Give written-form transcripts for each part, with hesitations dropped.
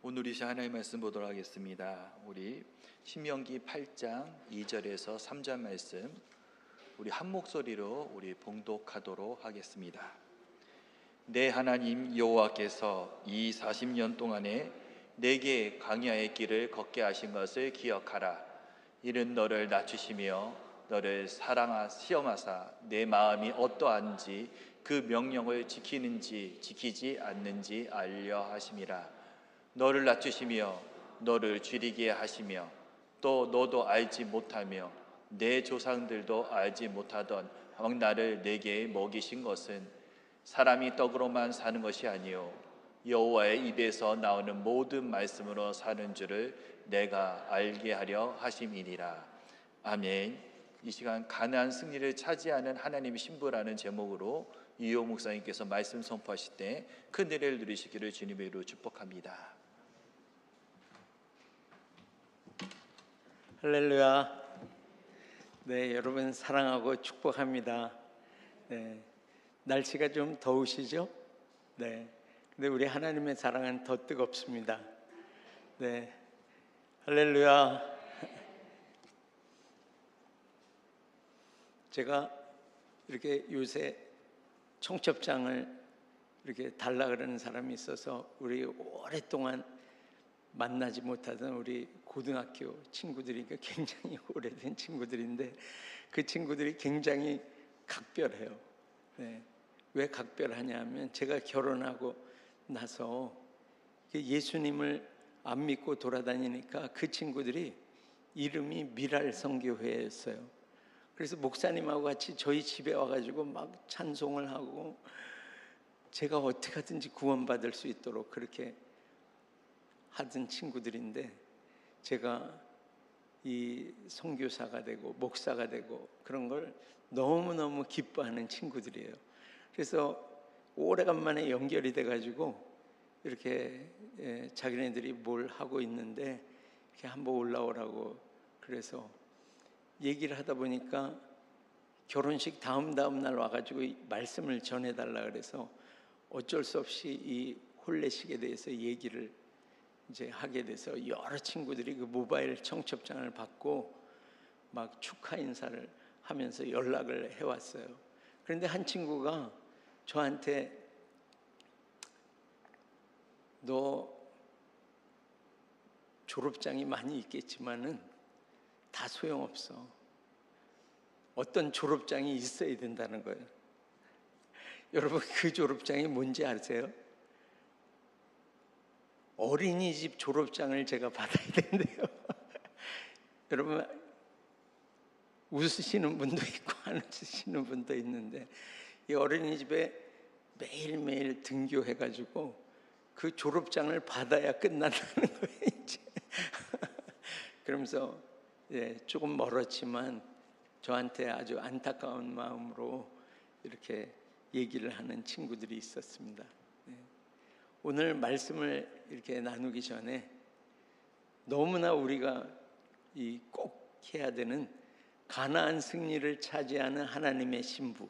오늘 이 시간 하나님의 말씀 보도록 하겠습니다. 우리 신명기 8장 2절에서 3절 말씀 우리 한 목소리로 우리 봉독하도록 하겠습니다. 내 하나님 여호와께서 이 40년 동안에 내게 광야의 길을 걷게 하신 것을 기억하라. 이는 너를 낮추시며 너를 시험하사 내 마음이 어떠한지 그 명령을 지키는지 지키지 않는지 알려 하심이라. 너를 낮추시며 너를 줄이게 하시며 또 너도 알지 못하며 내 조상들도 알지 못하던 나를 내게 먹이신 것은 사람이 떡으로만 사는 것이 아니요 여호와의 입에서 나오는 모든 말씀으로 사는 줄을 내가 알게 하려 하심이니라. 아멘. 이 시간 가나안 승리를 차지하는 하나님의 신부라는 제목으로 이호 목사님께서 말씀 선포하실 때 큰 은혜를 누리시기를 주님의 이름으로 축복합니다. 할렐루야. 네, 여러분 사랑하고 축복합니다. 네, 날씨가 좀 더우시죠? 네, 근데 우리 하나님의 사랑은 더 뜨겁습니다. 네, 할렐루야. 제가 이렇게 요새 청첩장을 이렇게 달라 그러는 사람이 있어서 우리 오랫동안 만나지 못하던 우리 고등학교 친구들이 굉장히 오래된 친구들인데 그 친구들이 굉장히 각별해요. 네. 왜 각별하냐 하면 제가 결혼하고 나서 예수님을 안 믿고 돌아다니니까 그 친구들이 이름이 미랄선교회였어요. 그래서 목사님하고 같이 저희 집에 와가지고 막 찬송을 하고 제가 어떻게 하든지 구원받을 수 있도록 그렇게 하던 친구들인데 제가 이 선교사가 되고 목사가 되고 그런 걸 너무너무 기뻐하는 친구들이에요. 그래서 오래간만에 연결이 돼가지고 이렇게 자기네들이 뭘 하고 있는데 이렇게 한번 올라오라고 그래서 얘기를 하다 보니까 결혼식 다음 날 와가지고 말씀을 전해달라 그래서 어쩔 수 없이 이 혼례식에 대해서 얘기를 이제 하게 돼서 여러 친구들이 그 모바일 청첩장을 받고 막 축하 인사를 하면서 연락을 해왔어요. 그런데 한 친구가 저한테 너 졸업장이 많이 있겠지만은 다 소용없어. 어떤 졸업장이 있어야 된다는 거예요. 여러분 그 졸업장이 뭔지 아세요? 어린이집 졸업장을 제가 받아야 되는데요. 여러분 웃으시는 분도 있고 안 웃으시는 분도 있는데 이 어린이집에 매일매일 등교해가지고 그 졸업장을 받아야 끝난다는 거예요. 이제. 그러면서 조금 멀었지만 저한테 아주 안타까운 마음으로 이렇게 얘기를 하는 친구들이 있었습니다. 오늘 말씀을 이렇게 나누기 전에 너무나 우리가 꼭 해야 되는 가나안 승리를 차지하는 하나님의 신부.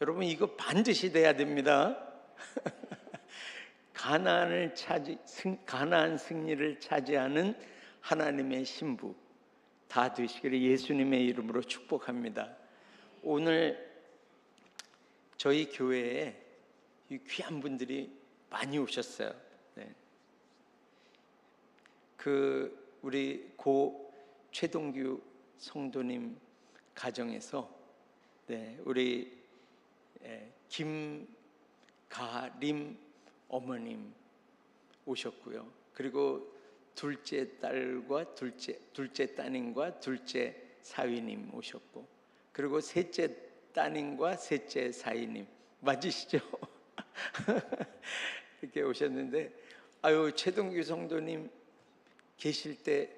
여러분 이거 반드시 돼야 됩니다. 가나안 승리를 차지하는 하나님의 신부 다 되시기를 예수님의 이름으로 축복합니다. 오늘 저희 교회에 귀한 분들이 많이 오셨어요. 네. 우리 고 최동규 성도님 가정에서 우리 김가림 어머님 오셨고요. 그리고 둘째 딸과 둘째 따님과 둘째 사위님 오셨고, 그리고 셋째 따님과 셋째 사위님 맞으시죠? 이렇게 오셨는데 최동규 성도님 계실 때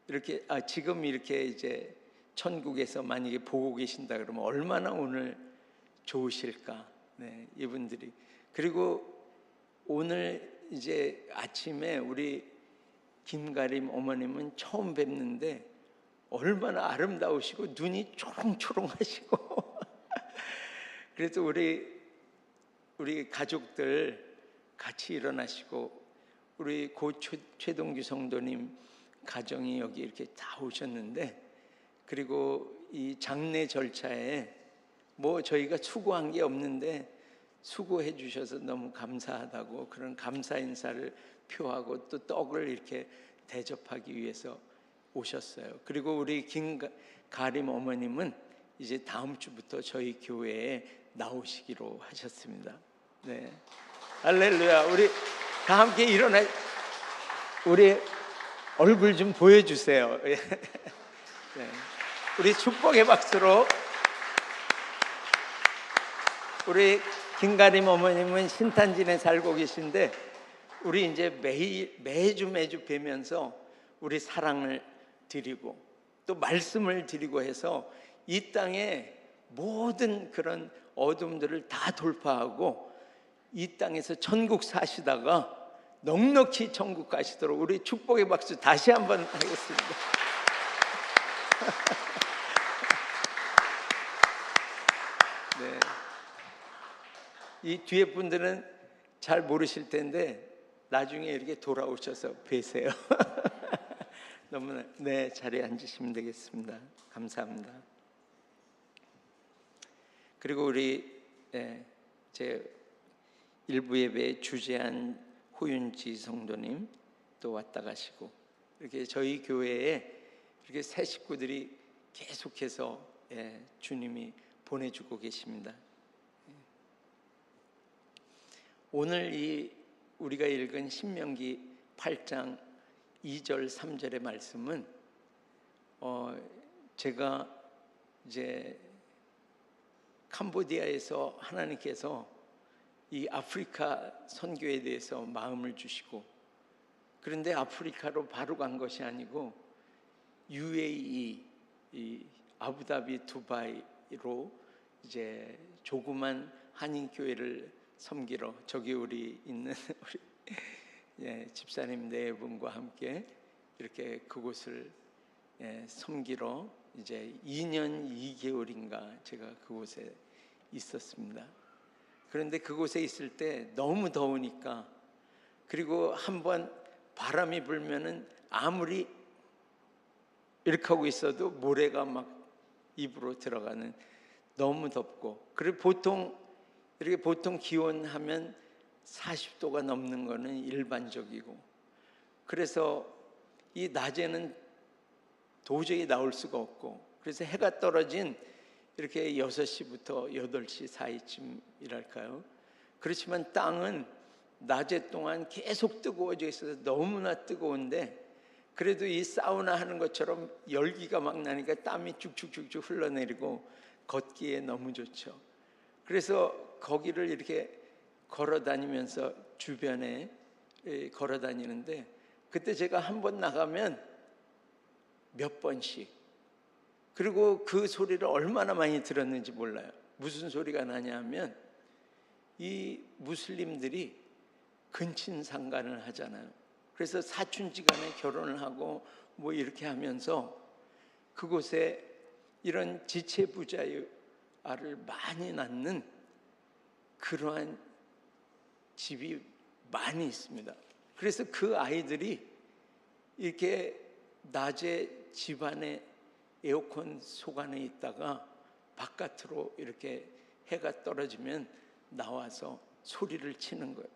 이렇게 지금 이렇게 이제 천국에서 만약에 보고 계신다 그러면 얼마나 오늘 좋으실까. 네, 이분들이. 그리고 오늘 이제 아침에 우리 김가림 어머님은 처음 뵙는데 얼마나 아름다우시고 눈이 초롱초롱하시고 그래서 우리 가족들 같이 일어나시고 우리 고 최동규 성도님 가정이 여기 이렇게 다 오셨는데, 그리고 이 장례 절차에 뭐 저희가 수고한 게 없는데 수고해 주셔서 너무 감사하다고 그런 감사 인사를 표하고 또 떡을 이렇게 대접하기 위해서 오셨어요. 그리고 우리 김가림 어머님은 이제 다음 주부터 저희 교회에 나오시기로 하셨습니다. 네, 할렐루야. 우리 다 함께 일어나, 우리 얼굴 좀 보여주세요. 네. 우리 축복의 박수로. 우리 김가림 어머님은 신탄진에 살고 계신데, 우리 이제 매주 뵈면서 우리 사랑을 드리고 또 말씀을 드리고 해서 이 땅의 모든 그런 어둠들을 다 돌파하고 이 땅에서 천국 사시다가 넉넉히 천국 가시도록 우리 축복의 박수 다시 한번 하겠습니다. 네. 이 뒤에 분들은 잘 모르실 텐데 나중에 이렇게 돌아오셔서 뵈세요. 너무나. 네, 자리에 앉으시면 되겠습니다. 감사합니다. 그리고 우리 제 일부 예배에 주재한 호윤지 성도님 또 왔다 가시고, 이렇게 저희 교회에 이렇게 새 식구들이 계속해서 주님이 보내주고 계십니다. 오늘 이 우리가 읽은 신명기 8장 2절 3절의 말씀은 제가 이제 캄보디아에서 하나님께서 이 아프리카 선교에 대해서 마음을 주시고, 그런데 아프리카로 바로 간 것이 아니고 UAE, 이 아부다비 두바이로 이제 조그만 한인 교회를 섬기러, 저기 우리 있는 우리 집사님 네 분과 함께 이렇게 그곳을 섬기러 이제 2년 2개월인가 제가 그곳에 있었습니다. 그런데 그곳에 있을 때 너무 더우니까, 그리고 한번 바람이 불면은 아무리 이렇게 하고 있어도 모래가 막 입으로 들어가는, 너무 덥고, 그리고 보통 기온 하면 40도가 넘는 거는 일반적이고, 그래서 이 낮에는 도저히 나올 수가 없고, 그래서 해가 떨어진 이렇게 6시부터 8시 사이쯤이랄까요. 그렇지만 땅은 낮에 동안 계속 뜨거워져 있어서 너무나 뜨거운데, 그래도 이 사우나 하는 것처럼 열기가 막 나니까 땀이 쭉쭉쭉쭉 흘러내리고 걷기에 너무 좋죠. 그래서 거기를 이렇게 걸어 다니면서 주변에 걸어 다니는데, 그때 제가 한 번 나가면 몇 번씩, 그리고 그 소리를 얼마나 많이 들었는지 몰라요. 무슨 소리가 나냐면 이 무슬림들이 근친상간을 하잖아요. 그래서 사촌지간에 결혼을 하고 뭐 이렇게 하면서 그곳에 이런 지체부자의 알을 많이 낳는 그러한 집이 많이 있습니다. 그래서 그 아이들이 이렇게 낮에 집 안에 에어컨 속 안에 있다가 바깥으로 이렇게 해가 떨어지면 나와서 소리를 치는 거예요.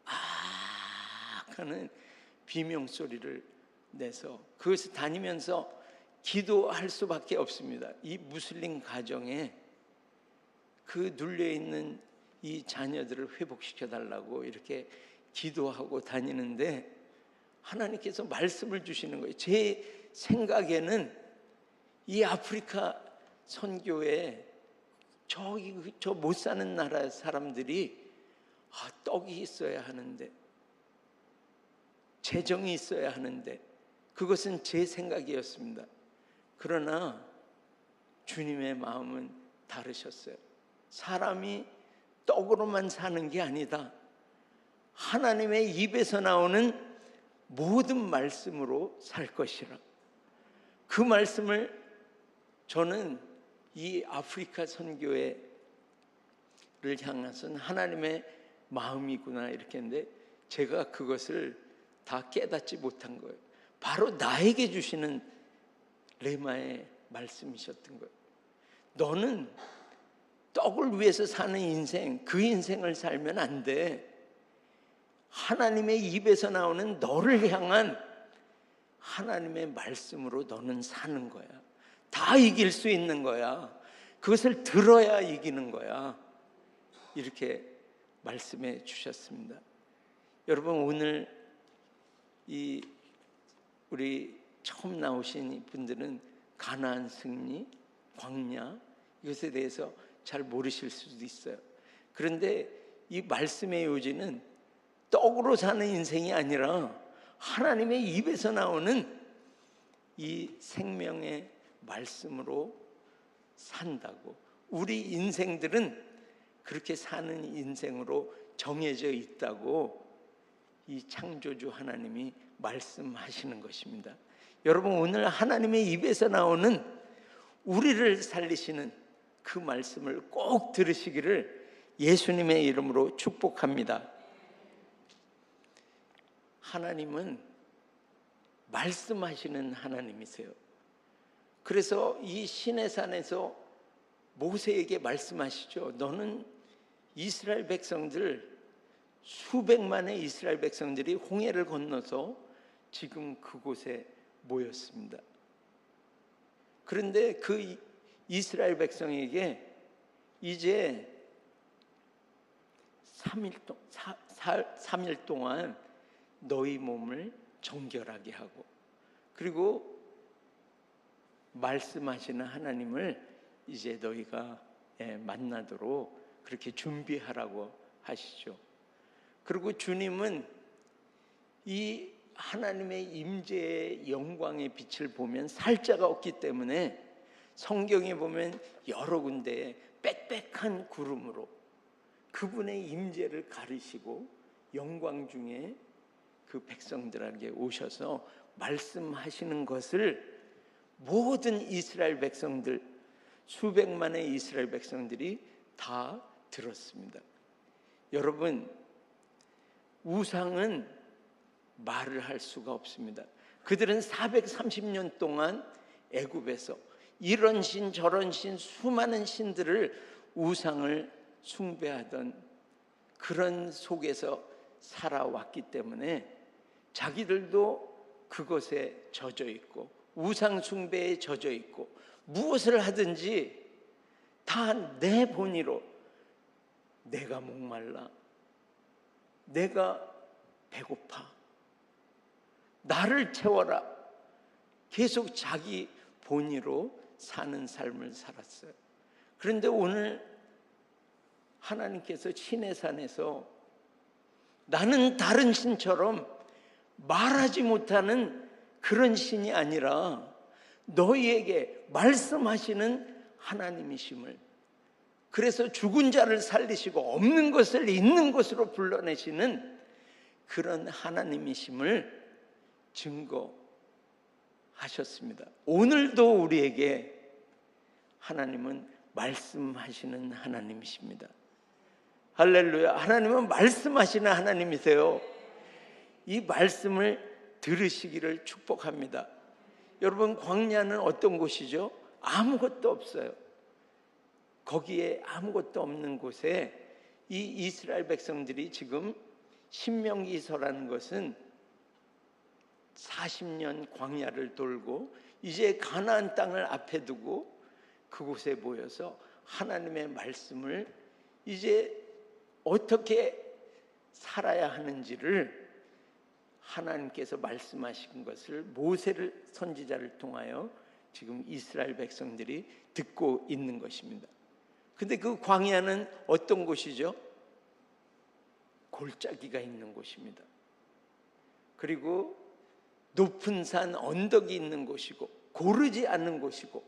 아 하는 비명 소리를 내서 그것을 다니면서 기도할 수밖에 없습니다. 이 무슬림 가정에 그 눌려있는 이 자녀들을 회복시켜 달라고 이렇게 기도하고 다니는데, 하나님께서 말씀을 주시는 거예요. 제 생각에는 이 아프리카 선교에 저 못 사는 나라 사람들이 떡이 있어야 하는데, 재정이 있어야 하는데, 그것은 제 생각이었습니다. 그러나 주님의 마음은 다르셨어요. 사람이 떡으로만 사는 게 아니다. 하나님의 입에서 나오는 모든 말씀으로 살 것이라. 그 말씀을 저는 이 아프리카 선교회를 향해서는 하나님의 마음이구나 이렇게 했는데, 제가 그것을 다 깨닫지 못한 거예요. 바로 나에게 주시는 레마의 말씀이셨던 거예요. 너는 떡을 위해서 사는 인생, 그 인생을 살면 안 돼. 하나님의 입에서 나오는 너를 향한 하나님의 말씀으로 너는 사는 거야. 다 이길 수 있는 거야. 그것을 들어야 이기는 거야. 이렇게 말씀해 주셨습니다. 여러분, 오늘 우리 처음 나오신 분들은 가나안 승리, 광야, 이것에 대해서 잘 모르실 수도 있어요. 그런데 이 말씀의 요지는 떡으로 사는 인생이 아니라 하나님의 입에서 나오는 이 생명의 말씀으로 산다고. 우리 인생들은 그렇게 사는 인생으로 정해져 있다고 이 창조주 하나님이 말씀하시는 것입니다. 여러분, 오늘 하나님의 입에서 나오는 우리를 살리시는 그 말씀을 꼭 들으시기를 예수님의 이름으로 축복합니다. 하나님은 말씀하시는 하나님이세요. 그래서 이 시내산에서 모세에게 말씀하시죠. 너는 이스라엘 백성들, 수백만의 이스라엘 백성들이 홍해를 건너서 지금 그곳에 모였습니다. 그런데 그 이스라엘 백성에게 이제 3일 동안 너희 몸을 정결하게 하고, 그리고 말씀하시는 하나님을 이제 너희가 만나도록 그렇게 준비하라고 하시죠. 그리고 주님은 이 하나님의 임재의 영광의 빛을 보면 살자가 없기 때문에 성경에 보면 여러 군데에 빽빽한 구름으로 그분의 임재를 가리시고 영광 중에 그 백성들에게 오셔서 말씀하시는 것을 모든 이스라엘 백성들, 수백만의 이스라엘 백성들이 다 들었습니다. 여러분, 우상은 말을 할 수가 없습니다. 그들은 430년 동안 애굽에서 이런 신 저런 신 수많은 신들을, 우상을 숭배하던 그런 속에서 살아왔기 때문에 자기들도 그것에 젖어 있고 우상 숭배에 젖어 있고 무엇을 하든지 다 내 본의로 내가 목말라, 내가 배고파, 나를 채워라, 계속 자기 본의로 사는 삶을 살았어요. 그런데 오늘 하나님께서 시내산에서 나는 다른 신처럼 말하지 못하는 그런 신이 아니라 너희에게 말씀하시는 하나님이심을, 그래서 죽은 자를 살리시고 없는 것을 있는 것으로 불러내시는 그런 하나님이심을 증거하셨습니다. 오늘도 우리에게 하나님은 말씀하시는 하나님이십니다. 할렐루야. 하나님은 말씀하시는 하나님이세요. 이 말씀을 들으시기를 축복합니다. 여러분, 광야는 어떤 곳이죠? 아무것도 없어요. 거기에 아무것도 없는 곳에 이 이스라엘 백성들이 지금 신명기서라는 것은 40년 광야를 돌고 이제 가나안 땅을 앞에 두고 그곳에 모여서 하나님의 말씀을 이제 어떻게 살아야 하는지를 하나님께서 말씀하신 것을 모세를 선지자를 통하여 지금 이스라엘 백성들이 듣고 있는 것입니다. 근데 그 광야는 어떤 곳이죠? 골짜기가 있는 곳입니다. 그리고 높은 산 언덕이 있는 곳이고 고르지 않는 곳이고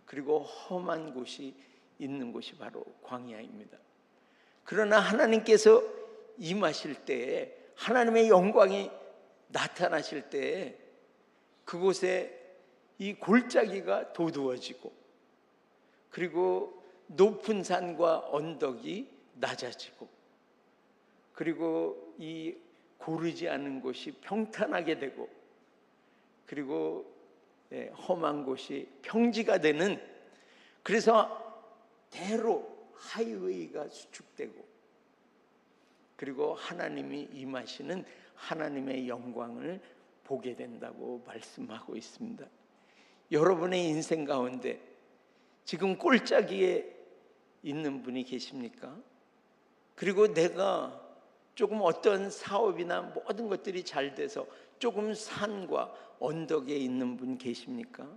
그리고 험한 곳이 있는 곳이 바로 광야입니다. 그러나 하나님께서 임하실 때에, 하나님의 영광이 나타나실 때에 그곳에 이 골짜기가 도두어지고 그리고 높은 산과 언덕이 낮아지고 그리고 이 고르지 않은 곳이 평탄하게 되고, 그리고 험한 곳이 평지가 되는, 그래서 대로 하이웨이가 수축되고, 그리고 하나님이 임하시는 하나님의 영광을 보게 된다고 말씀하고 있습니다. 여러분의 인생 가운데 지금 꼴짜기에 있는 분이 계십니까? 그리고 내가 조금 어떤 사업이나 모든 것들이 잘 돼서 조금 산과 언덕에 있는 분 계십니까?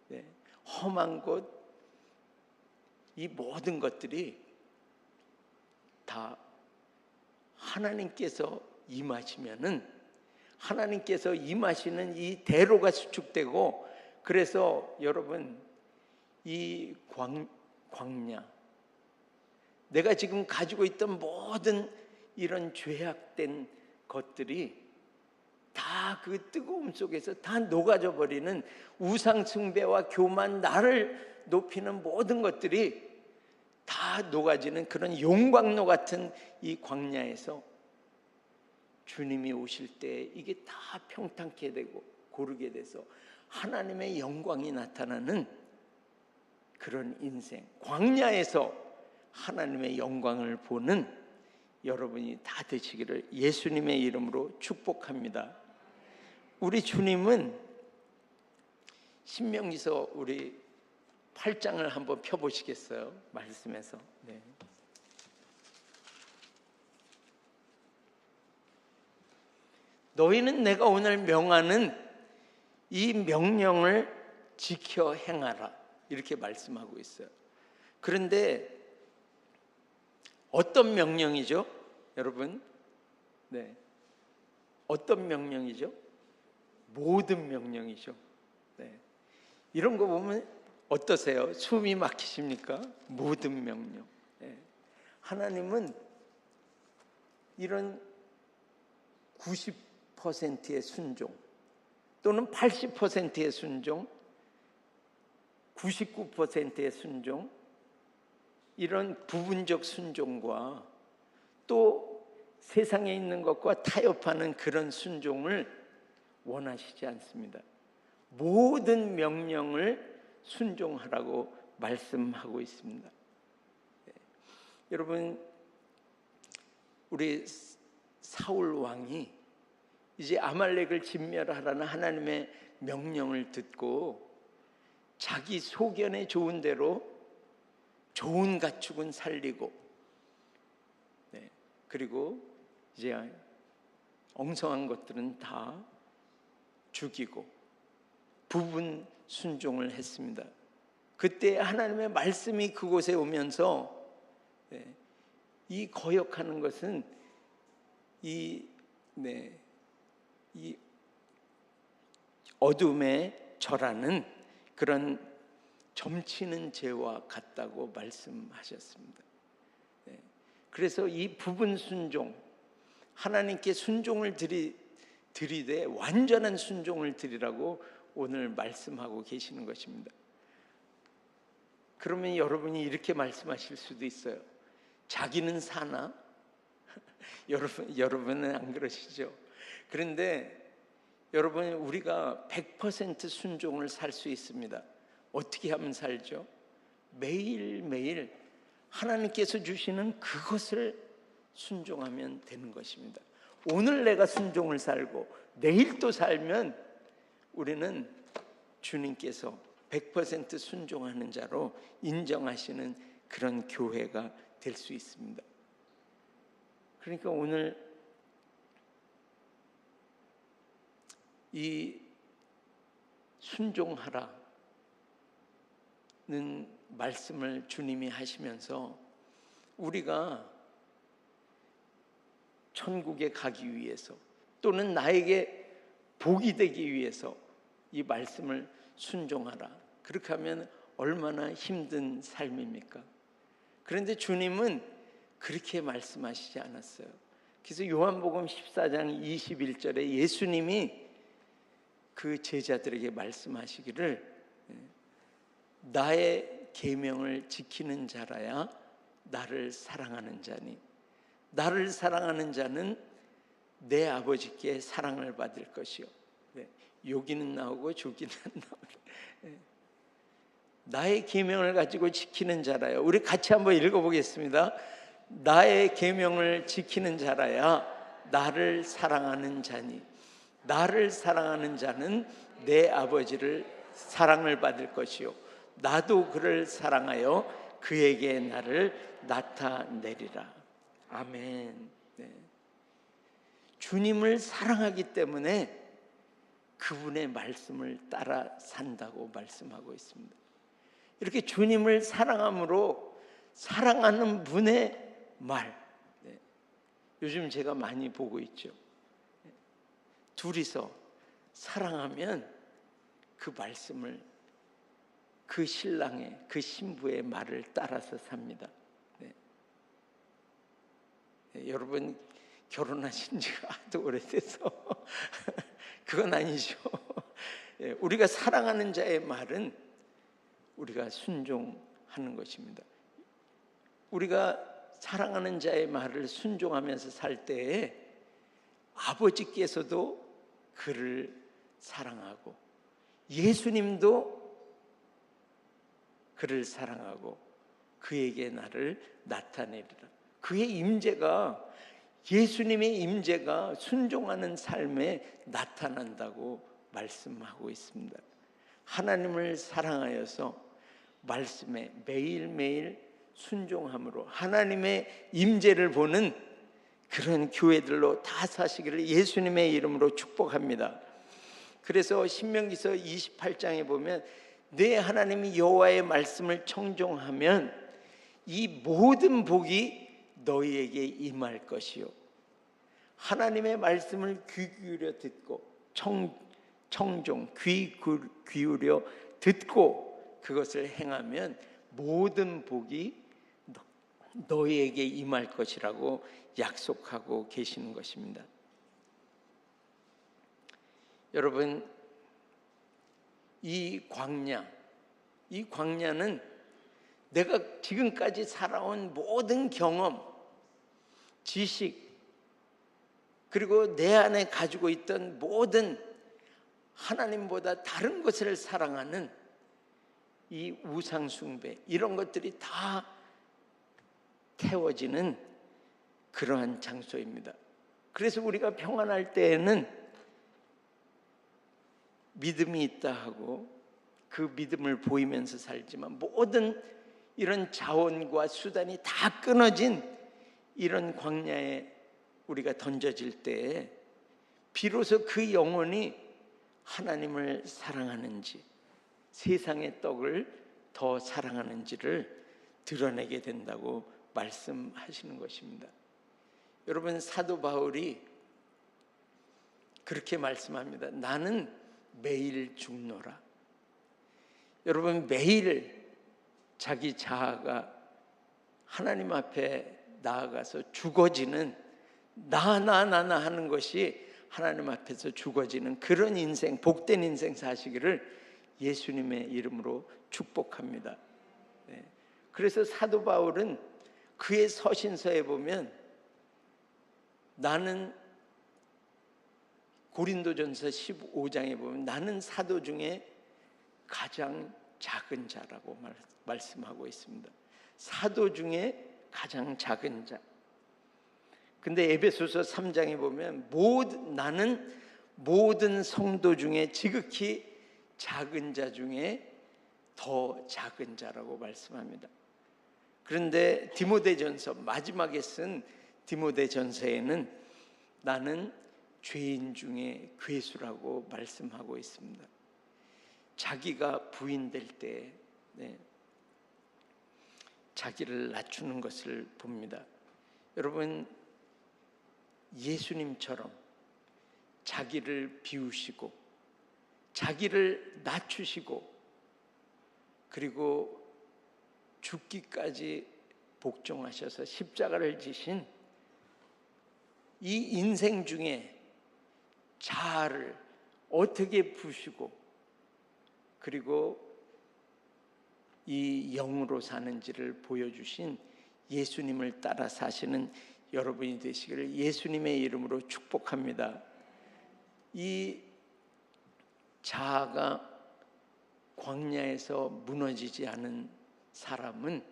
네. 험한 곳, 이 모든 것들이 다 하나님께서 임하시면은, 하나님께서 임하시는 이 대로가 수축되고, 그래서 여러분 이 광야, 내가 지금 가지고 있던 모든 이런 죄악된 것들이 다 그 뜨거움 속에서 다 녹아져 버리는, 우상 숭배와 교만, 나를 높이는 모든 것들이 다 녹아지는 그런 용광로 같은 이 광야에서 주님이 오실 때 이게 다 평탄케 되고 고르게 돼서 하나님의 영광이 나타나는 그런 인생, 광야에서 하나님의 영광을 보는 여러분이 다 되시기를 예수님의 이름으로 축복합니다. 우리 주님은 신명기서 우리 8장을 한번 펴보시겠어요? 말씀에서. 네. 너희는 내가 오늘 명하는 이 명령을 지켜 행하라, 이렇게 말씀하고 있어요. 그런데 어떤 명령이죠, 여러분? 네. 어떤 명령이죠? 모든 명령이죠. 네. 이런 거 보면 어떠세요? 숨이 막히십니까? 모든 명령. 네. 하나님은 이런 90%의 순종, 또는 80%의 순종, 99%의 순종, 이런 부분적 순종과 또 세상에 있는 것과 타협하는 그런 순종을 원하시지 않습니다. 모든 명령을 순종하라고 말씀하고 있습니다. 네. 여러분, 우리 사울 왕이 이제 아말렉을 진멸하라는 하나님의 명령을 듣고 자기 소견에 좋은 대로 좋은 가축은 살리고, 네, 그리고 이제 엉성한 것들은 다 죽이고 부분 순종을 했습니다. 그때 하나님의 말씀이 그곳에 오면서 이 거역하는 것은 이 어둠에 절하는 그런 점치는 죄와 같다고 말씀하셨습니다. 그래서 이 부분 순종, 하나님께 순종을 드리되 완전한 순종을 드리라고 오늘 말씀하고 계시는 것입니다. 그러면 여러분이 이렇게 말씀하실 수도 있어요. 자기는 사나? 여러분은 안 그러시죠? 그런데 여러분, 우리가 100% 순종을 살 수 있습니다. 어떻게 하면 살죠? 매일매일 하나님께서 주시는 그것을 순종하면 되는 것입니다. 오늘 내가 순종을 살고 내일 또 살면 우리는 주님께서 100% 순종하는 자로 인정하시는 그런 교회가 될 수 있습니다. 그러니까 오늘 이 순종하라는 말씀을 주님이 하시면서 우리가 천국에 가기 위해서, 또는 나에게 복이 되기 위해서 이 말씀을 순종하라, 그렇게 하면 얼마나 힘든 삶입니까? 그런데 주님은 그렇게 말씀하시지 않았어요. 그래서 요한복음 14장 21절에 예수님이 그 제자들에게 말씀하시기를, 나의 계명을 지키는 자라야 나를 사랑하는 자니, 나를 사랑하는 자는 내 아버지께 사랑을 받을 것이요. 네. 여기는 나오고 저기는 나오네. 나의 계명을 가지고 지키는 자라야. 우리 같이 한번 읽어보겠습니다. 나의 계명을 지키는 자라야 나를 사랑하는 자니 나를 사랑하는 자는 내 아버지를 사랑을 받을 것이요 나도 그를 사랑하여 그에게 나를 나타내리라. 아멘. 네. 주님을 사랑하기 때문에 그분의 말씀을 따라 산다고 말씀하고 있습니다. 이렇게 주님을 사랑함으로 사랑하는 분의 말, 네. 요즘 제가 많이 보고 있죠. 둘이서 사랑하면 그 말씀을 그 신랑의, 그 신부의 말을 따라서 삽니다. 네. 네, 여러분 결혼하신 지가 아주 오래돼서 그건 아니죠. 네, 우리가 사랑하는 자의 말은 우리가 순종하는 것입니다. 우리가 사랑하는 자의 말을 순종하면서 살 때에 아버지께서도 그를 사랑하고 예수님도 그를 사랑하고 그에게 나를 나타내리라. 그의 임재가, 예수님의 임재가 순종하는 삶에 나타난다고 말씀하고 있습니다. 하나님을 사랑하여서 말씀에 매일매일 순종함으로 하나님의 임재를 보는 그런 교회들로 다 사시기를 예수님의 이름으로 축복합니다. 그래서 신명기서 28장에 보면 내 하나님이 여호와의 말씀을 청종하면 이 모든 복이 너희에게 임할 것이요 하나님의 말씀을 귀 기울여 듣고 청종 귀 기울여 듣고 그것을 행하면 모든 복이 너희에게 임할 것이라고 약속하고 계시는 것입니다. 여러분, 이 광야는 내가 지금까지 살아온 모든 경험, 지식, 그리고 내 안에 가지고 있던 모든 하나님보다 다른 것을 사랑하는 이 우상 숭배, 이런 것들이 다 태워지는 그러한 장소입니다. 그래서 우리가 평안할 때에는 믿음이 있다 하고 그 믿음을 보이면서 살지만 모든 이런 자원과 수단이 다 끊어진 이런 광야에 우리가 던져질 때에 비로소 그 영혼이 하나님을 사랑하는지 세상의 떡을 더 사랑하는지를 드러내게 된다고 말씀하시는 것입니다. 여러분, 사도 바울이 그렇게 말씀합니다. 나는 매일 죽노라. 여러분, 매일 자기 자아가 하나님 앞에 나아가서 죽어지는 나 하는 것이 하나님 앞에서 죽어지는 그런 인생, 복된 인생 사시기를 예수님의 이름으로 축복합니다. 네. 그래서 사도 바울은 그의 서신서에 보면 나는 고린도전서 15장에 보면 나는 사도 중에 가장 작은 자라고 말씀하고 있습니다. 사도 중에 가장 작은 자. 근데 에베소서 3장에 보면 나는 모든 성도 중에 지극히 작은 자 중에 더 작은 자라고 말씀합니다. 그런데 디모데전서 마지막에 쓴 디모데전서에는 나는 죄인 중에 괴수라고 말씀하고 있습니다. 자기가 부인될 때 자기를 낮추는 것을 봅니다. 여러분, 예수님처럼 자기를 비우시고 자기를 낮추시고 그리고 죽기까지 복종하셔서 십자가를 지신 이 인생 중에 자아를 어떻게 부시고 그리고 이 영으로 사는지를 보여주신 예수님을 따라 사시는 여러분이 되시기를 예수님의 이름으로 축복합니다. 이 자아가 광야에서 무너지지 않은 사람은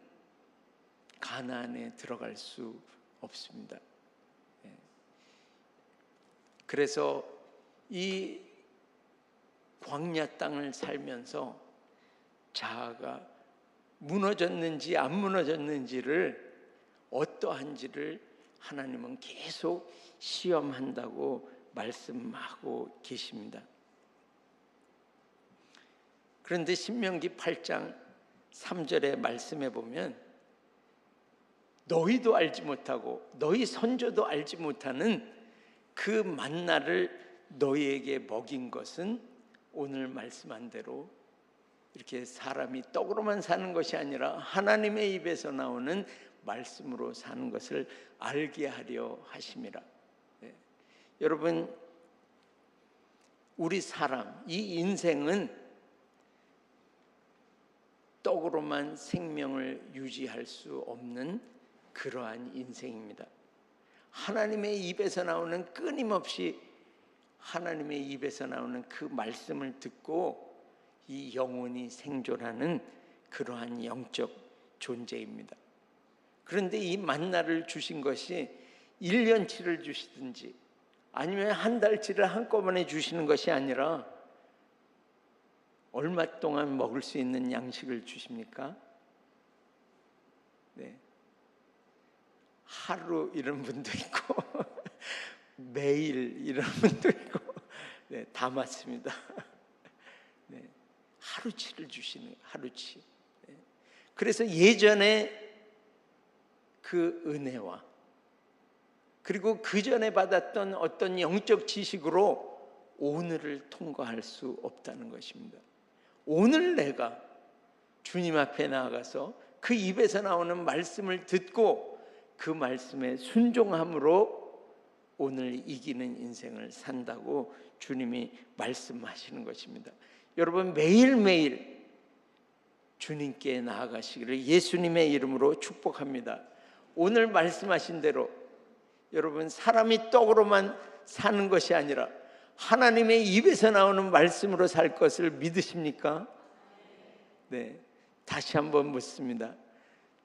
가나안에 들어갈 수 없습니다. 그래서 이 광야 땅을 살면서 자아가 무너졌는지 안 무너졌는지를 어떠한지를 하나님은 계속 시험한다고 말씀하고 계십니다. 그런데 신명기 8장 3절의 말씀에 보면 너희도 알지 못하고 너희 선조도 알지 못하는 그 만나를 너희에게 먹인 것은 오늘 말씀한 대로 이렇게 사람이 떡으로만 사는 것이 아니라 하나님의 입에서 나오는 말씀으로 사는 것을 알게 하려 하심이라. 여러분, 우리 사람, 이 인생은 떡으로만 생명을 유지할 수 없는 그러한 인생입니다. 하나님의 입에서 나오는 끊임없이 하나님의 입에서 나오는 그 말씀을 듣고 이 영혼이 생존하는 그러한 영적 존재입니다. 그런데 이 만나를 주신 것이 1년치를 주시든지 아니면 한 달치를 한꺼번에 주시는 것이 아니라 얼마 동안 먹을 수 있는 양식을 주십니까? 네. 하루 이런 분도 있고 매일 이런 분도 있고 네, 다 맞습니다. 네, 하루치를 주시는 하루치. 네. 그래서 예전에 그 은혜와 그리고 그 전에 받았던 어떤 영적 지식으로 오늘을 통과할 수 없다는 것입니다. 오늘 내가 주님 앞에 나아가서 그 입에서 나오는 말씀을 듣고 그 말씀에 순종함으로 오늘 이기는 인생을 산다고 주님이 말씀하시는 것입니다. 여러분, 매일매일 주님께 나아가시기를 예수님의 이름으로 축복합니다. 오늘 말씀하신 대로 여러분, 사람이 떡으로만 사는 것이 아니라 하나님의 입에서 나오는 말씀으로 살 것을 믿으십니까? 네, 다시 한번 묻습니다.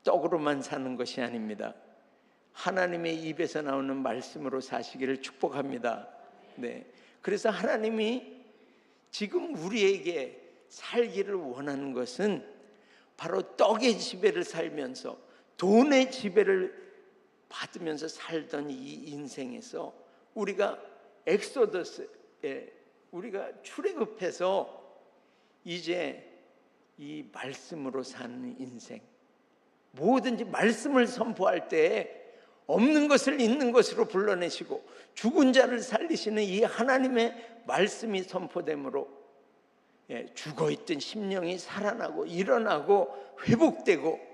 떡으로만 사는 것이 아닙니다. 하나님의 입에서 나오는 말씀으로 사시기를 축복합니다. 네, 그래서 하나님이 지금 우리에게 살기를 원하는 것은 바로 떡의 지배를 살면서 돈의 지배를 받으면서 살던 이 인생에서 우리가 엑소더스에 우리가 출애굽해서 이제 이 말씀으로 사는 인생, 뭐든지 말씀을 선포할 때 없는 것을 있는 것으로 불러내시고 죽은 자를 살리시는 이 하나님의 말씀이 선포됨으로 죽어있던 심령이 살아나고 일어나고 회복되고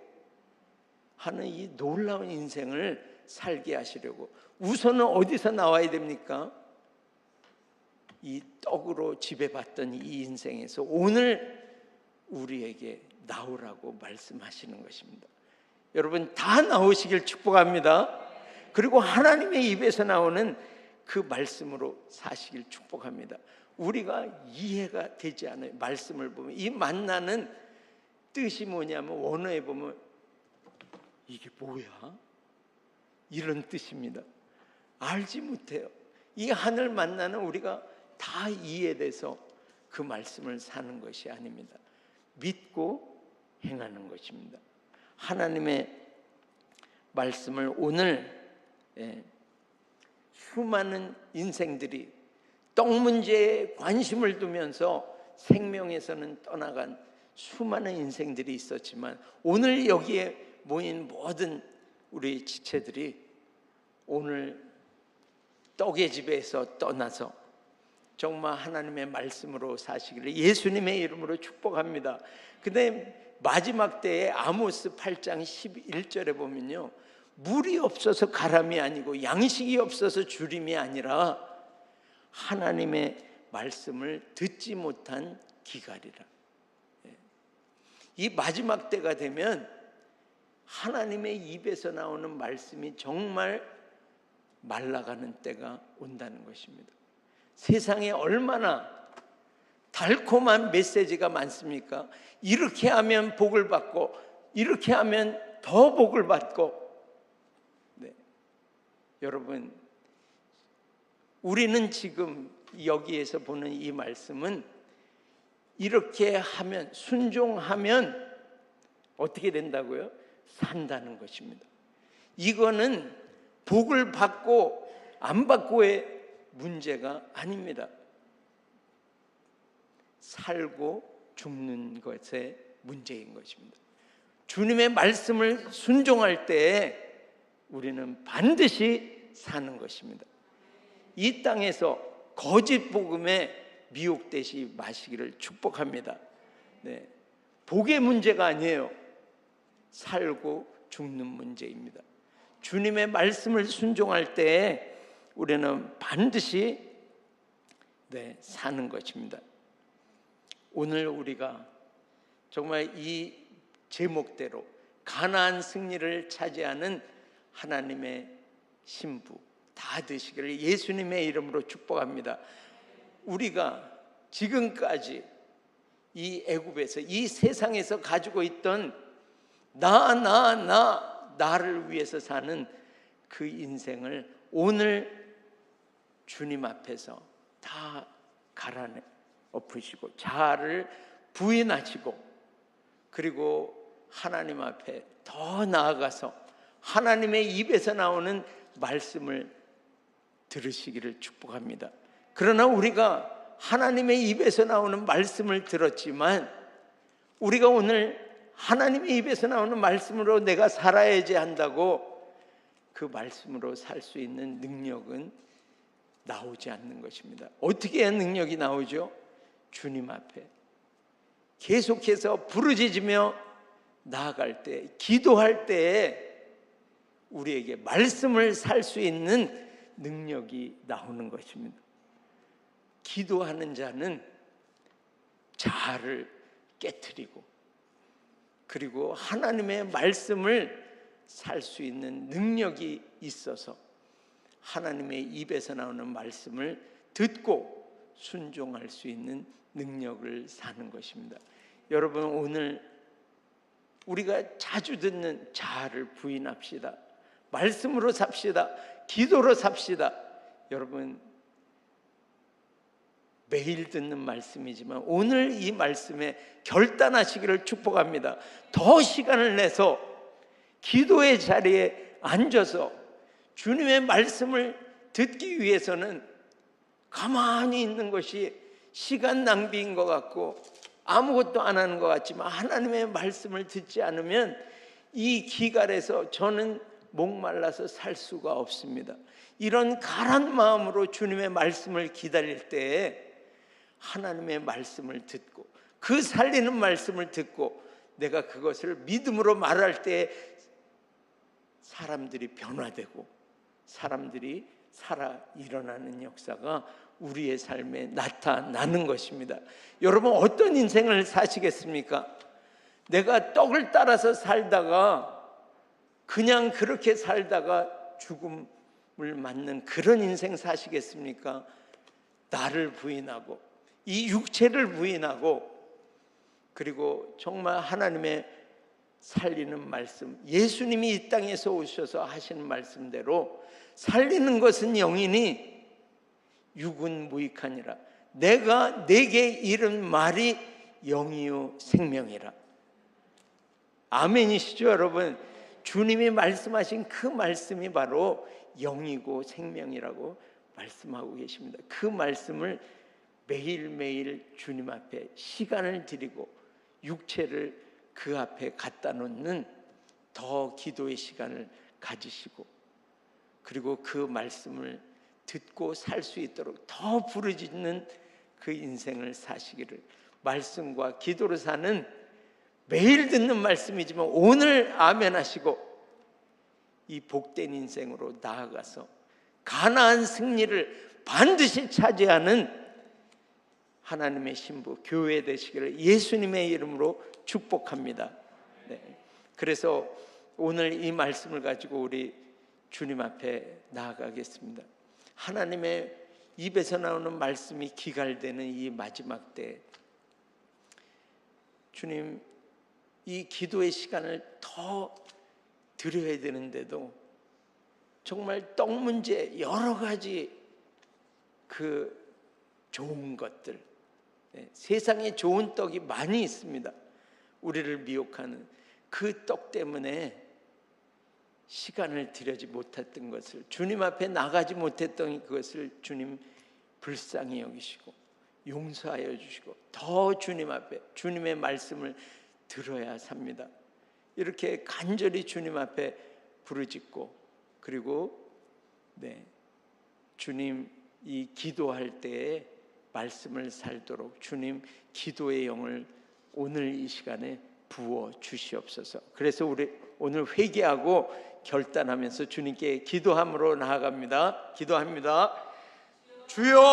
하는 이 놀라운 인생을 살게 하시려고 우선은 어디서 나와야 됩니까? 이 떡으로 지배받던 이 인생에서 오늘 우리에게 나오라고 말씀하시는 것입니다. 여러분, 다 나오시길 축복합니다. 그리고 하나님의 입에서 나오는 그 말씀으로 사시길 축복합니다. 우리가 이해가 되지 않아요. 말씀을 보면 이 만나는 뜻이 뭐냐면 원어에 보면 이게 뭐야? 이런 뜻입니다. 알지 못해요. 이 하늘 만나는 우리가 다 이해돼서 그 말씀을 사는 것이 아닙니다. 믿고 행하는 것입니다. 하나님의 말씀을 오늘 수많은 인생들이 떡 문제에 관심을 두면서 생명에서는 떠나간 수많은 인생들이 있었지만 오늘 여기에 모인 모든 우리 지체들이 오늘 떡의 집에서 떠나서 정말 하나님의 말씀으로 사시기를 예수님의 이름으로 축복합니다. 근데 마지막 때에 아모스 8장 11절에 보면요, 물이 없어서 가람이 아니고 양식이 없어서 주림이 아니라 하나님의 말씀을 듣지 못한 기갈이라. 이 마지막 때가 되면 하나님의 입에서 나오는 말씀이 정말 말라가는 때가 온다는 것입니다. 세상에 얼마나 달콤한 메시지가 많습니까? 이렇게 하면 복을 받고, 이렇게 하면 더 복을 받고. 네. 여러분, 우리는 지금 여기에서 보는 이 말씀은 이렇게 하면, 순종하면 어떻게 된다고요? 산다는 것입니다. 이거는 복을 받고 안 받고의 문제가 아닙니다. 살고 죽는 것의 문제인 것입니다. 주님의 말씀을 순종할 때 우리는 반드시 사는 것입니다. 이 땅에서 거짓 복음에 미혹되지 마시기를 축복합니다. 네. 복의 문제가 아니에요. 살고 죽는 문제입니다. 주님의 말씀을 순종할 때 우리는 반드시 사는 것입니다. 오늘 우리가 정말 이 제목대로 가나안 승리를 차지하는 하나님의 신부 다 되시기를 예수님의 이름으로 축복합니다. 우리가 지금까지 이 애굽에서, 이 세상에서 가지고 있던 나를 위해서 사는 그 인생을 오늘 주님 앞에서 다 갈아내 엎으시고 자아를 부인하시고, 그리고 하나님 앞에 더 나아가서 하나님의 입에서 나오는 말씀을 들으시기를 축복합니다. 그러나 우리가 하나님의 입에서 나오는 말씀을 들었지만 우리가 오늘 하나님의 입에서 나오는 말씀으로 내가 살아야지 한다고 그 말씀으로 살 수 있는 능력은 나오지 않는 것입니다. 어떻게 해야 능력이 나오죠? 주님 앞에 계속해서 부르짖으며 나아갈 때, 기도할 때 우리에게 말씀을 살 수 있는 능력이 나오는 것입니다. 기도하는 자는 자아를 깨트리고, 그리고 하나님의 말씀을 살 수 있는 능력이 있어서 하나님의 입에서 나오는 말씀을 듣고 순종할 수 있는 능력을 사는 것입니다. 여러분, 오늘 우리가 자주 듣는 자아를 부인합시다. 말씀으로 삽시다. 기도로 삽시다. 여러분, 매일 듣는 말씀이지만 오늘 이 말씀에 결단하시기를 축복합니다. 더 시간을 내서 기도의 자리에 앉아서 주님의 말씀을 듣기 위해서는 가만히 있는 것이 시간 낭비인 것 같고 아무것도 안 하는 것 같지만, 하나님의 말씀을 듣지 않으면 이 기갈에서 저는 목말라서 살 수가 없습니다. 이런 가란 마음으로 주님의 말씀을 기다릴 때에 하나님의 말씀을 듣고 그 살리는 말씀을 듣고 내가 그것을 믿음으로 말할 때 사람들이 변화되고 사람들이 살아 일어나는 역사가 우리의 삶에 나타나는 것입니다. 여러분, 어떤 인생을 사시겠습니까? 내가 떡을 따라서 살다가 그냥 그렇게 살다가 죽음을 맞는 그런 인생 사시겠습니까? 나를 부인하고 이 육체를 부인하고, 그리고 정말 하나님의 살리는 말씀, 예수님이 이 땅에서 오셔서 하신 말씀대로 살리는 것은 영이니 육은 무익하니라. 내가 내게 이른 말이 영이요 생명이라. 아멘이시죠, 여러분? 주님이 말씀하신 그 말씀이 바로 영이고 생명이라고 말씀하고 계십니다. 그 말씀을 매일매일 주님 앞에 시간을 드리고 육체를 그 앞에 갖다 놓는 더 기도의 시간을 가지시고, 그리고 그 말씀을 듣고 살 수 있도록 더 부르짖는 그 인생을 사시기를, 말씀과 기도로 사는, 매일 듣는 말씀이지만 오늘 아멘 하시고 이 복된 인생으로 나아가서 가나안 승리를 반드시 차지하는 하나님의 신부 교회 되시기를 예수님의 이름으로 축복합니다. 네. 그래서 오늘 이 말씀을 가지고 우리 주님 앞에 나아가겠습니다. 하나님의 입에서 나오는 말씀이 기갈되는 이 마지막 때, 주님, 이 기도의 시간을 더 드려야 되는데도 정말 떡 문제, 여러 가지 그 좋은 것들, 세상에 좋은 떡이 많이 있습니다. 우리를 미혹하는 그 떡 때문에 시간을 들여지 못했던 것을, 주님 앞에 나가지 못했던 그것을 주님 불쌍히 여기시고 용서하여 주시고 더 주님 앞에 주님의 말씀을 들어야 삽니다. 이렇게 간절히 주님 앞에 부르짖고, 그리고 주님 이 기도할 때에 말씀을 살도록 주님 기도의 영을 오늘 이 시간에 부어 주시옵소서. 그래서 우리 오늘 회개하고 결단하면서 주님께 기도함으로 나아갑니다. 기도합니다. 주여,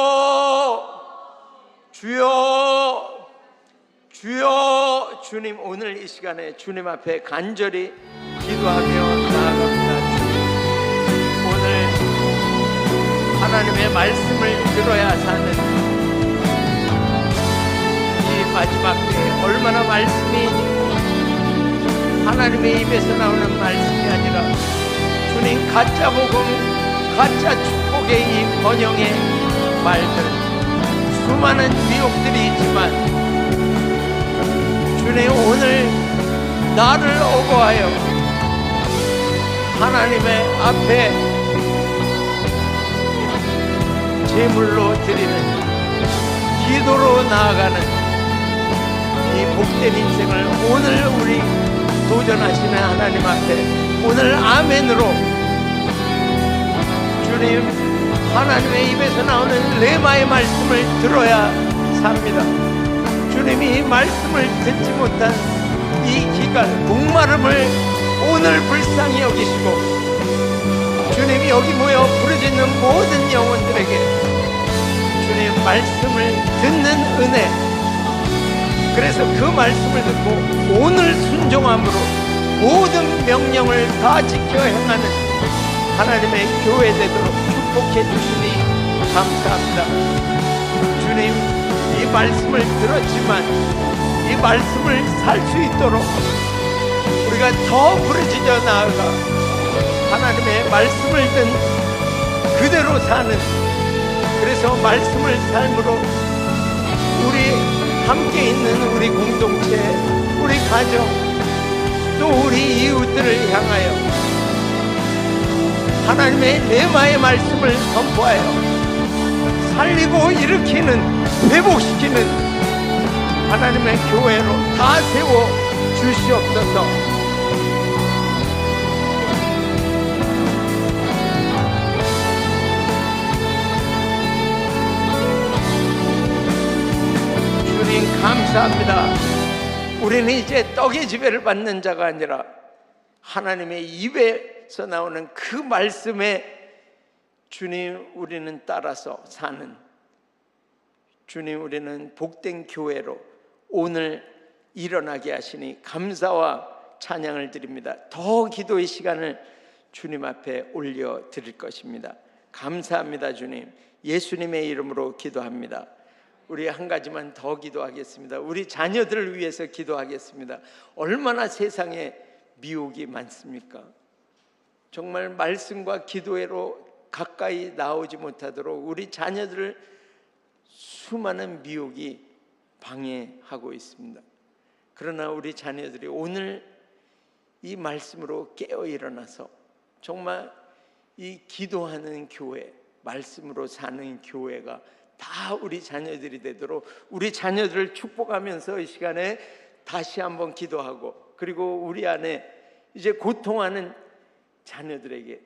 주여, 주여. 주님, 오늘 이 시간에 주님 앞에 간절히 기도하며 나아갑니다. 주님, 오늘 하나님의 말씀을 들어야 사는 이 마지막 때에 얼마나 말씀이 하나님의 입에서 나오는 말씀이 아니라 주님 가짜 복음, 가짜 축복의 이 번영의 말들, 수많은 미혹들이 있지만 주님, 오늘 나를 오고하여 하나님의 앞에 제물로 드리는, 기도로 나아가는 이 복된 인생을 오늘 우리 도전하시는 하나님 앞에 오늘 아멘으로 주님, 하나님의 입에서 나오는 레마의 말씀을 들어야 삽니다. 주님이 이 말씀을 듣지 못한 이 기간, 목마름을 오늘 불쌍히 여기시고 주님이 여기 모여 부르짖는 모든 영혼들에게 주님 말씀을 듣는 은혜, 그래서 그 말씀을 듣고 오늘 순종함으로 모든 명령을 다 지켜 행하는 하나님의 교회 되도록 축복해 주시니 감사합니다. 주님, 이 말씀을 들었지만 이 말씀을 살 수 있도록 우리가 더 부르짖어 나아가 하나님의 말씀을 듣는 그대로 사는, 그래서 말씀을 삶으로 우리 함께 있는 우리 공동체, 우리 가정, 또 우리 이웃들을 향하여 하나님의 레마의 말씀을 선포하여 살리고 일으키는, 회복시키는 하나님의 교회로 다 세워 주시옵소서. 감사합니다. 우리는 이제 떡의 지배를 받는 자가 아니라 하나님의 입에서 나오는 그 말씀에 주님, 우리는 따라서 사는, 주님, 우리는 복된 교회로 오늘 일어나게 하시니 감사와 찬양을 드립니다. 더 기도의 시간을 주님 앞에 올려 드릴 것입니다. 감사합니다. 주님, 예수님의 이름으로 기도합니다. 우리 한 가지만 더 기도하겠습니다. 우리 자녀들을 위해서 기도하겠습니다. 얼마나 세상에 미혹이 많습니까? 정말 말씀과 기도로 가까이 나오지 못하도록 우리 자녀들을 수많은 미혹이 방해하고 있습니다. 그러나 우리 자녀들이 오늘 이 말씀으로 깨어 일어나서 정말 이 기도하는 교회, 말씀으로 사는 교회가 다 우리 자녀들이 되도록 우리 자녀들을 축복하면서 이 시간에 다시 한번 기도하고, 그리고 우리 안에 이제 고통하는 자녀들에게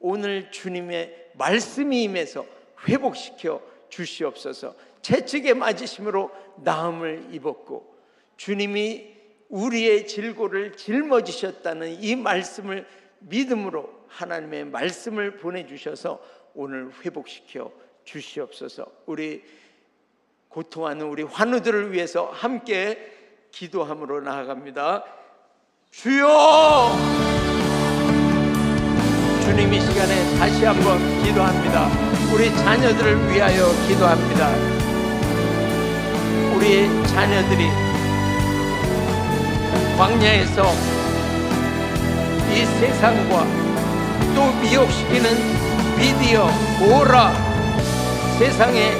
오늘 주님의 말씀이 임해서 회복시켜 주시옵소서. 채찍에 맞으심으로 나음을 입었고 주님이 우리의 질고를 짊어지셨다는 이 말씀을 믿음으로 하나님의 말씀을 보내주셔서 오늘 회복시켜 주시옵소서. 우리 고통하는 우리 환우들을 위해서 함께 기도함으로 나아갑니다. 주여, 주님 이 시간에 다시 한번 기도합니다. 우리 자녀들을 위하여 기도합니다. 우리 자녀들이 광야에서 이 세상과 또 미혹시키는 미디어, 오라, 세상에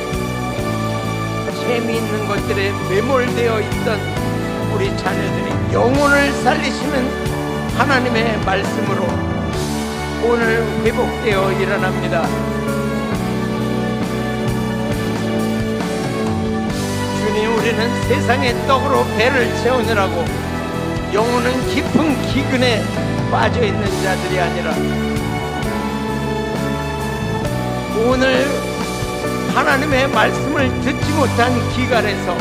재미있는 것들에 매몰되어 있던 우리 자녀들이 영혼을 살리시는 하나님의 말씀으로 오늘 회복되어 일어납니다. 주님, 우리는 세상의 떡으로 배를 채우느라고 영혼은 깊은 기근에 빠져있는 자들이 아니라 오늘 하나님의 말씀을 듣지 못한 기갈에서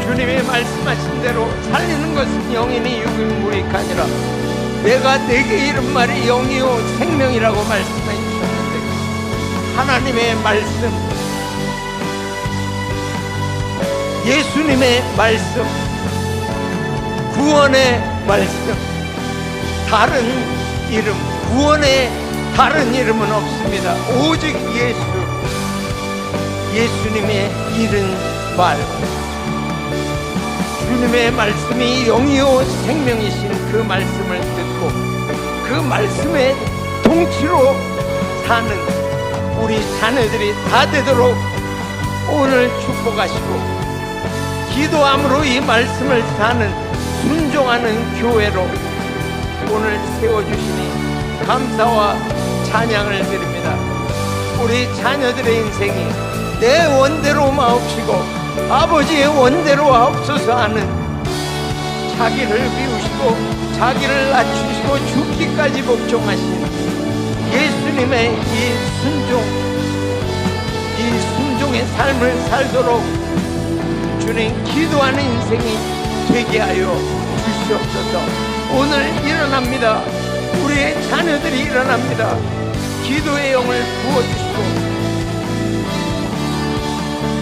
주님이 말씀하신 대로 살리는 것은 영이니 육이니 무익 아니라 내가 내게 이른 말이 영이요 생명이라고 말씀해 주셨는데, 하나님의 말씀, 예수님의 말씀, 구원의 말씀, 다른 이름, 구원의 다른 이름은 없습니다. 오직 예수님의 이른 말, 주님의 말씀이 영이요 생명이신 그 말씀을 듣고 그 말씀의 통치로 사는 우리 자녀들이 다 되도록 오늘 축복하시고, 기도함으로 이 말씀을 사는 순종하는 교회로 오늘 세워주시니 감사와 찬양을 드립니다. 우리 자녀들의 인생이 내 원대로 마옵시고 아버지의 원대로 하옵소서 하는, 자기를 비우시고 자기를 낮추시고 죽기까지 복종하신 예수님의 이 순종의 삶을 살도록 주님 기도하는 인생이 되게 하여 주시옵소서. 오늘 일어납니다. 우리의 자녀들이 일어납니다. 기도의 영을 부어주시고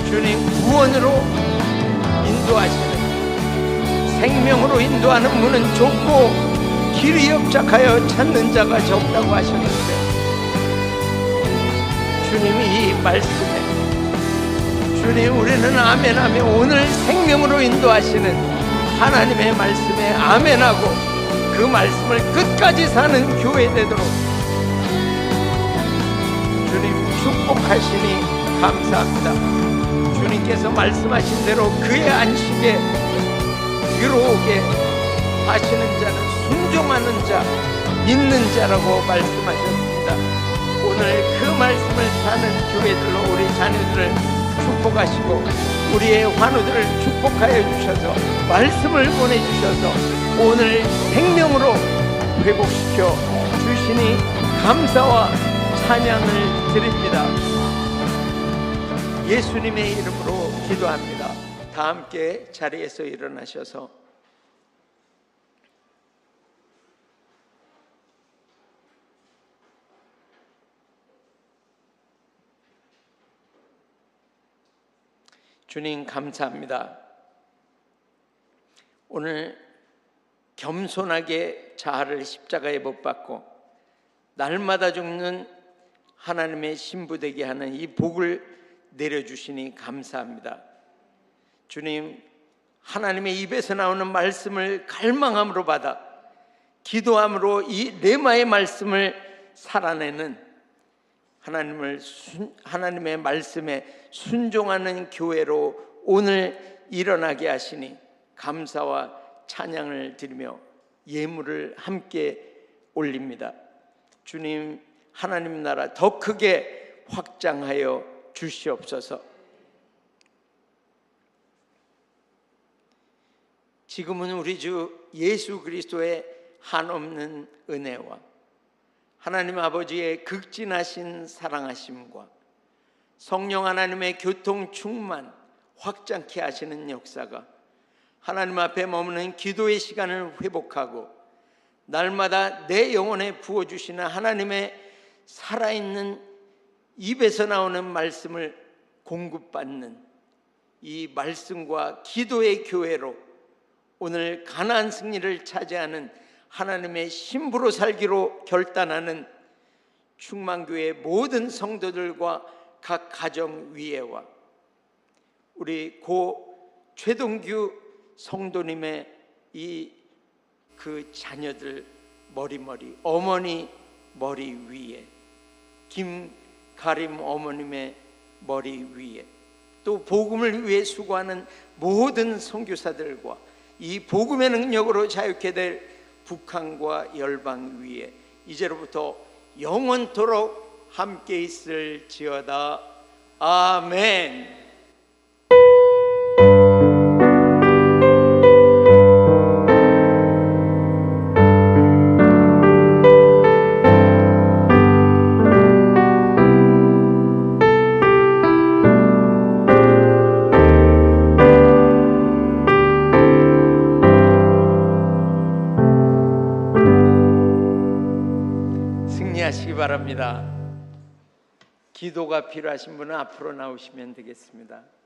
주님 구원으로 인도하시는, 생명으로 인도하는 문은 좁고 길이 협착하여 찾는 자가 적다고 하셨는데, 주님이 이 말씀에 주님 우리는 아멘하며 오늘 생명으로 인도하시는 하나님의 말씀에 아멘하고 그 말씀을 끝까지 사는 교회 되도록 주님 축복하시니 감사합니다. 주님께서 말씀하신 대로 그의 안식에 이루오게 하시는 자는 순종하는 자, 믿는 자라고 말씀하셨습니다. 오늘 그 말씀을 사는 교회들로 우리 자녀들을 축복하시고 우리의 환우들을 축복하여 주셔서 말씀을 보내주셔서 오늘 생명으로 회복시켜 주시니 감사와 찬양을 드립니다. 예수님의 이름으로 기도합니다. 다 함께 자리에서 일어나셔서 주님 감사합니다. 오늘 겸손하게 자아를 십자가에 못 박고 날마다 죽는 하나님의 신부 되게 하는 이 복을 내려주시니 감사합니다. 주님, 하나님의 입에서 나오는 말씀을 갈망함으로 받아 기도함으로 이 레마의 말씀을 살아내는 하나님의 말씀에 순종하는 교회로 오늘 일어나게 하시니 감사와 찬양을 드리며 예물을 함께 올립니다. 주님, 하나님 나라 더 크게 확장하여 주시옵소서. 지금은 우리 주 예수 그리스도의 한없는 은혜와 하나님 아버지의 극진하신 사랑하심과 성령 하나님의 교통 충만 확장케 하시는 역사가 하나님 앞에 머무는 기도의 시간을 회복하고 날마다 내 영혼에 부어주시는 하나님의 살아있는 입에서 나오는 말씀을 공급받는 이 말씀과 기도의 교회로 오늘 가나안 승리를 차지하는 하나님의 신부로 살기로 결단하는 충만교회 모든 성도들과 각 가정 위에와 우리 고 최동규 성도님의 그 자녀들 머리 어머니 머리 위에, 김가림 어머님의 머리 위에, 또 복음을 위해 수고하는 모든 선교사들과 이 복음의 능력으로 자유케 될 북한과 열방 위에 이제로부터 영원토록 함께 있을지어다. 아멘. 승리하시기 바랍니다. 기도가 필요하신 분은 앞으로 나오시면 되겠습니다.